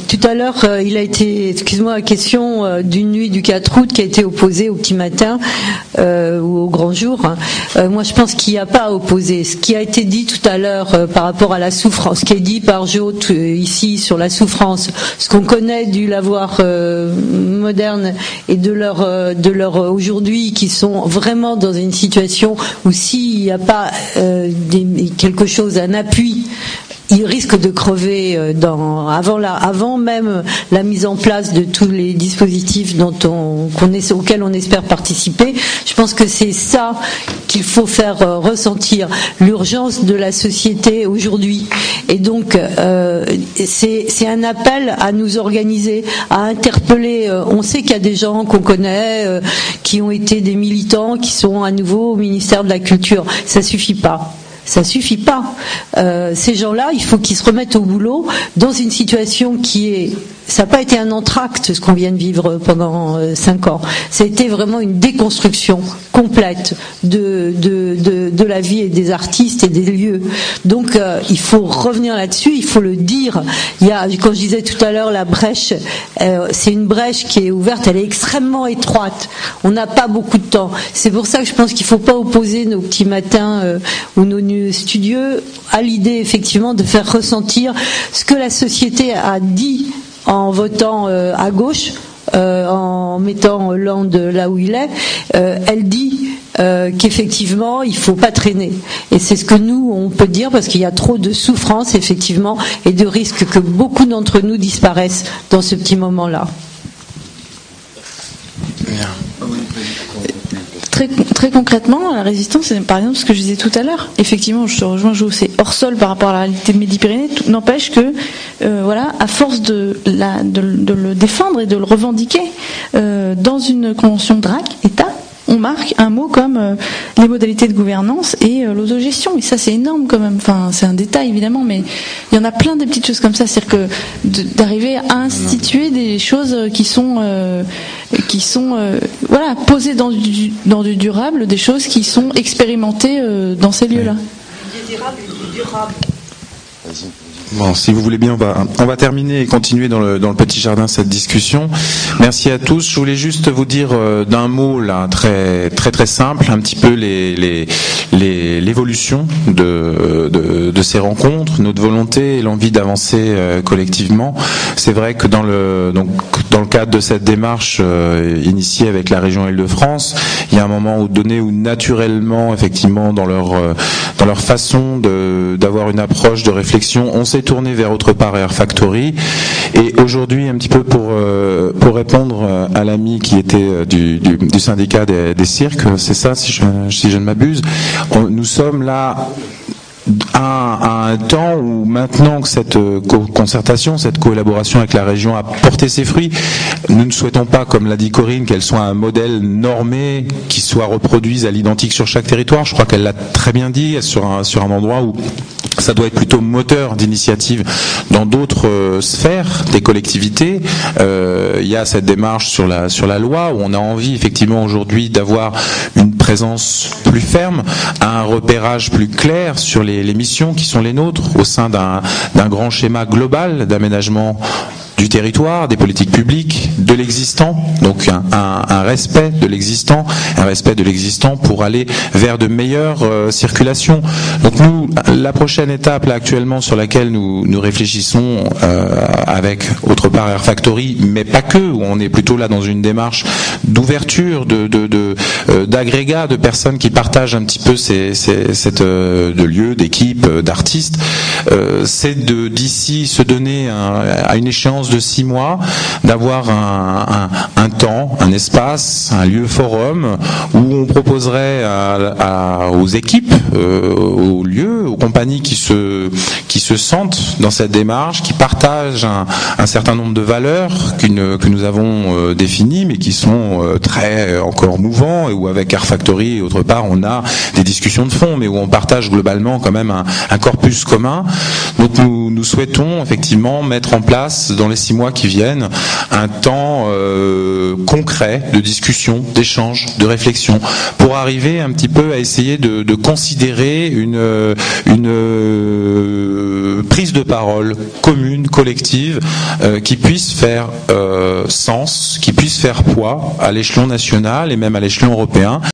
tout à l'heure, il a été, excuse-moi, la question d'une nuit du 4 août qui a été opposée au petit matin ou au grand jour. Moi, je pense qu'il n'y a pas à opposer. Ce qui a été dit tout à l'heure par rapport à la souffrance, ce qui est dit par Jo ici sur la souffrance, ce qu'on connaît du lavoir moderne et de leur aujourd'hui, qui sont vraiment dans une situation où s'il n'y a pas quelque chose, un appui, ils risquent de crever avant même la mise en place de tous les dispositifs auxquels on espère participer. Je pense que c'est ça qu'il faut faire ressentir, l'urgence de la société aujourd'hui. Et donc, c'est un appel à nous organiser, à interpeller. On sait qu'il y a des gens qu'on connaît, qui ont été des militants, qui sont à nouveau au ministère de la Culture. Ça suffit pas. Ça suffit pas. Ces gens-là, il faut qu'ils se remettent au boulot dans une situation ça n'a pas été un entracte ce qu'on vient de vivre pendant 5 ans. Ça a été vraiment une déconstruction complète de la vie et des artistes et des lieux. Donc il faut revenir là-dessus, il faut le dire. Comme je disais tout à l'heure, la brèche, c'est une brèche qui est ouverte, elle est extrêmement étroite. On n'a pas beaucoup de temps. C'est pour ça que je pense qu'il ne faut pas opposer nos petits matins ou nos nuits studieux à l'idée effectivement de faire ressentir ce que la société a dit en votant à gauche, en mettant Hollande là où il est. Elle dit qu'effectivement il faut pas traîner, et c'est ce que nous on peut dire, parce qu'il y a trop de souffrance effectivement et de risques que beaucoup d'entre nous disparaissent dans ce petit moment-là. Très concrètement, la résistance, c'est par exemple ce que je disais tout à l'heure. Effectivement, je te rejoins, Jo, c'est hors sol par rapport à la réalité de Midi-Pyrénées. N'empêche que, à force de le défendre et de le revendiquer, dans une convention DRAC, État, on marque un mot comme les modalités de gouvernance et l'autogestion. Et ça, c'est énorme quand même. Enfin, c'est un détail évidemment, mais il y en a plein de petites choses comme ça. C'est-à-dire que d'arriver à instituer des choses qui sont posées dans du durable, des choses qui sont expérimentées dans ces lieux-là. Du durable. Bon, si vous voulez bien, on va terminer et continuer dans le petit jardin cette discussion. Merci à tous. Je voulais juste vous dire d'un mot là, très très très simple, un petit peu l'évolution de ces rencontres, notre volonté et l'envie d'avancer collectivement. C'est vrai que dans le cadre de cette démarche initiée avec la région Île-de-France, il y a un moment donné où naturellement, effectivement, dans leur façon d'avoir une approche de réflexion, on s'est tourné vers autre part Air Factory. Et aujourd'hui, un petit peu pour répondre à l'ami qui était du syndicat des cirques, c'est ça, si je ne m'abuse, nous sommes là à un temps où maintenant que cette concertation, cette collaboration avec la région a porté ses fruits, nous ne souhaitons pas, comme l'a dit Corinne, qu'elle soit un modèle normé qui soit reproduit à l'identique sur chaque territoire. Je crois qu'elle l'a très bien dit, sur un endroit où ça doit être plutôt moteur d'initiative dans d'autres sphères des collectivités. Il y a cette démarche sur la loi où on a envie effectivement aujourd'hui d'avoir une présence plus ferme, un repérage plus clair sur les missions qui sont les nôtres au sein d'un grand schéma global d'aménagement du territoire, des politiques publiques, de l'existant, donc un respect de l'existant pour aller vers de meilleures circulations. Donc nous, la prochaine étape là actuellement sur laquelle nous réfléchissons avec autre part Air Factory, mais pas que, où on est plutôt là dans une démarche d'ouverture, d'agrégat de personnes qui partagent un petit peu de lieux, d'équipes, d'artistes, c'est d'ici se donner à une échéance de 6 mois, d'avoir un temps, un espace, un lieu forum où on proposerait aux équipes, aux lieux, aux compagnies qui se sentent dans cette démarche, qui partagent un certain nombre de valeurs que nous avons définies, mais qui sont très encore mouvants, et où avec Air Factory et autre part on a des discussions de fond, mais où on partage globalement quand même un corpus commun. Donc nous souhaitons effectivement mettre en place dans les 6 mois qui viennent, un temps concret de discussion, d'échange, de réflexion, pour arriver un petit peu à essayer de considérer une prise de parole commune, collective, qui puisse faire sens, qui puisse faire poids à l'échelon national et même à l'échelon européen.